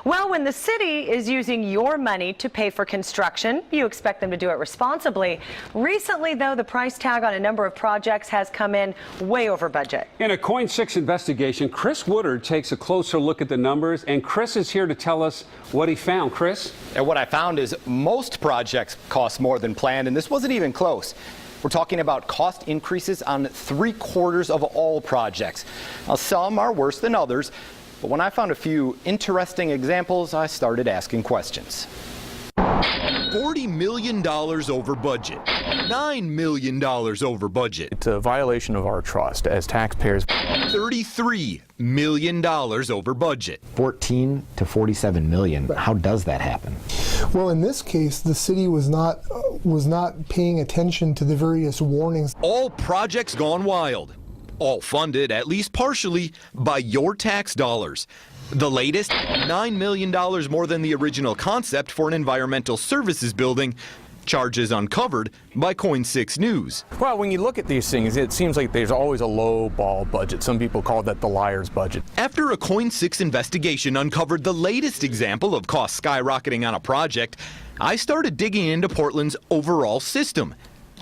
Well, when the city is using your money to pay for construction, you expect them to do it responsibly. Recently, though, the price tag on a number of projects has come in way over budget. In a Coin 6 investigation, Chris Woodard takes a closer look at the numbers, and Chris is here to tell us what he found. Chris? And what I found is most projects cost more than planned, and this wasn't even close. We're talking about cost increases on 3/4 of all projects. Now, some are worse than others, but when I found a few interesting examples, I started asking questions. $40 million over budget. $9 million over budget. It's a violation of our trust as taxpayers. $33 million over budget. 14 to 47 million. How does that happen? Well, in this case, the city was not paying attention to the various warnings. All projects gone wild. All funded, at least partially, by your tax dollars. The latest, $9 million more than the original concept for an environmental services building. Charges uncovered by Coin 6 News. Well, when you look at these things, it seems like there's always a low ball budget. Some people call that the liar's budget. After a Coin 6 investigation uncovered the latest example of costs skyrocketing on a project, I started digging into Portland's overall system.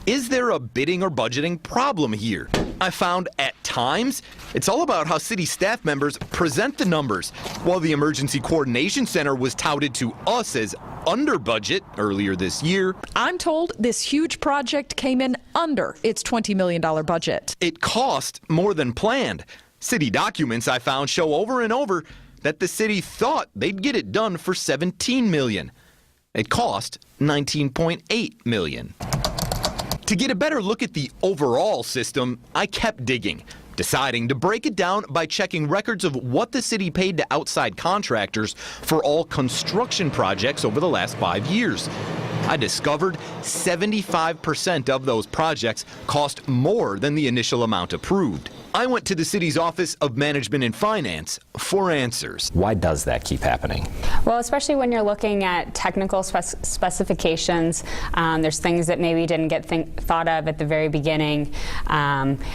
Is there a bidding or budgeting problem here? I found at times it's all about how city staff members present the numbers. While the Emergency Coordination Center was touted to us as under budget earlier this year, I'm told this huge project came in under its $20 million budget. It cost more than planned. City documents I found show over and over that the city thought they'd get it done for $17 million. It cost $19.8 million. To get a better look at the overall system, I kept digging, deciding to break it down by checking records of what the city paid to outside contractors for all construction projects over the last 5 years. I discovered 75% of those projects cost more than the initial amount approved. I went to the city's Office of Management and Finance for answers. Why does that keep happening? Well, especially when you're looking at technical specifications, there's things that maybe didn't get thought of at the very beginning.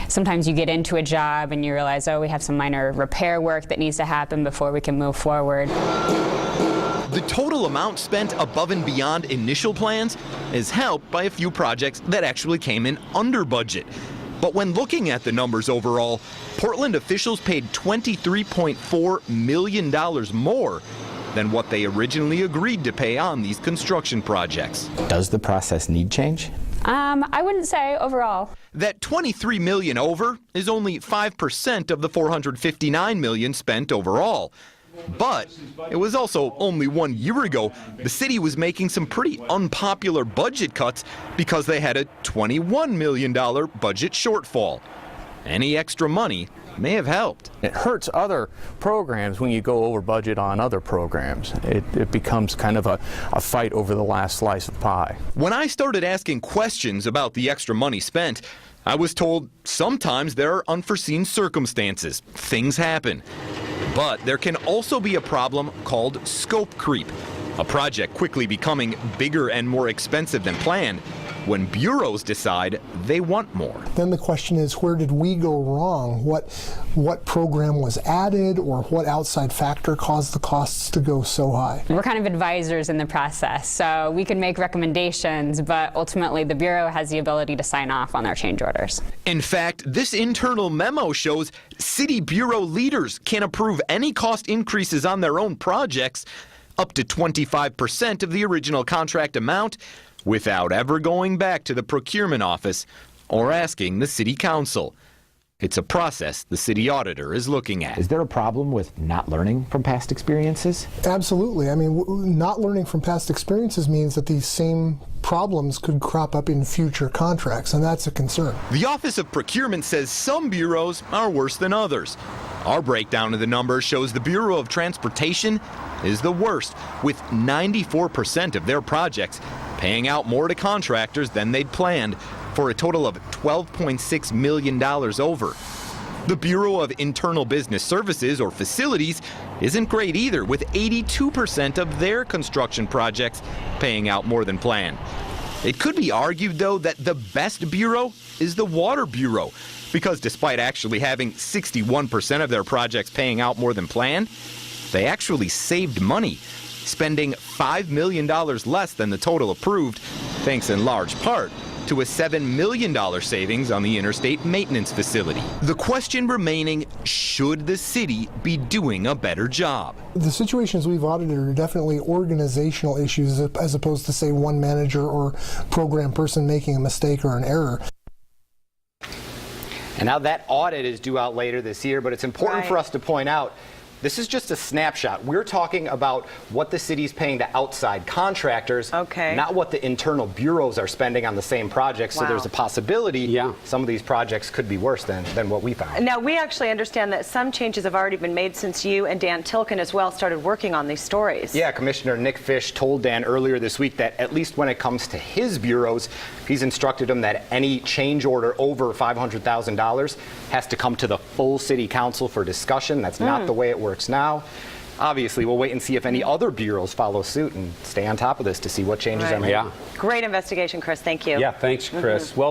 Sometimes you get into a job and you realize, oh, we have some minor repair work that needs to happen before we can move forward. The total amount spent above and beyond initial plans is helped by a few projects that actually came in under budget. But when looking at the numbers overall, Portland officials paid $23.4 million more than what they originally agreed to pay on these construction projects. Does the process need change? I wouldn't say overall. That $23 million over is only 5% of the $459 million spent overall. But it was also only 1 year ago the city was making some pretty unpopular budget cuts because they had a $21 million budget shortfall. Any extra money may have helped. It hurts other programs when you go over budget on other programs. It becomes kind of a fight over the last slice of pie. When I started asking questions about the extra money spent, I was told sometimes there are unforeseen circumstances. Things happen. But there can also be a problem called scope creep, a project quickly becoming bigger and more expensive than planned when bureaus decide they want more. Then the question is, where did we go wrong? What program was added, or what outside factor caused the costs to go so high? We're kind of advisors in the process, so we can make recommendations, but ultimately the Bureau has the ability to sign off on our change orders. In fact, this internal memo shows city bureau leaders can approve any cost increases on their own projects up to 25% of the original contract amount without ever going back to the procurement office or asking the city council. It's a process the city auditor is looking at. Is there a problem with not learning from past experiences? Absolutely. I mean, not learning from past experiences means that these same problems could crop up in future contracts, and that's a concern. The Office of Procurement says some bureaus are worse than others. Our breakdown of the numbers shows the Bureau of Transportation is the worst, with 94% of their projects paying out more to contractors than they'd planned, for a total of $12.6 million over. The Bureau of Internal Business Services, or Facilities, isn't great either, with 82% of their construction projects paying out more than planned. It could be argued, though, that the best bureau is the Water Bureau, because despite actually having 61% of their projects paying out more than planned, they actually saved money, spending $5 million less than the total approved, thanks in large part to a $7 million savings on the interstate maintenance facility. The question remaining, should the city be doing a better job? The situations we've audited are definitely organizational issues as opposed to, say, one manager or program person making a mistake or an error. And now that audit is due out later this year, but it's important for us to point out this is just a snapshot. We're talking about what the city's paying to outside contractors, not what the internal bureaus are spending on the same projects. So there's a possibility some of these projects could be worse than what we found. Now, we actually understand that some changes have already been made since you and Dan Tilken as well started working on these stories. Yeah, Commissioner Nick Fish told Dan earlier this week that at least when it comes to his bureaus, he's instructed him that any change order over $500,000 has to come to the full city council for discussion. That's not the way it works now. Obviously, we'll wait and see if any other bureaus follow suit and stay on top of this to see what changes are made. Great investigation, Chris. Thank you. Yeah, thanks, Chris. Well.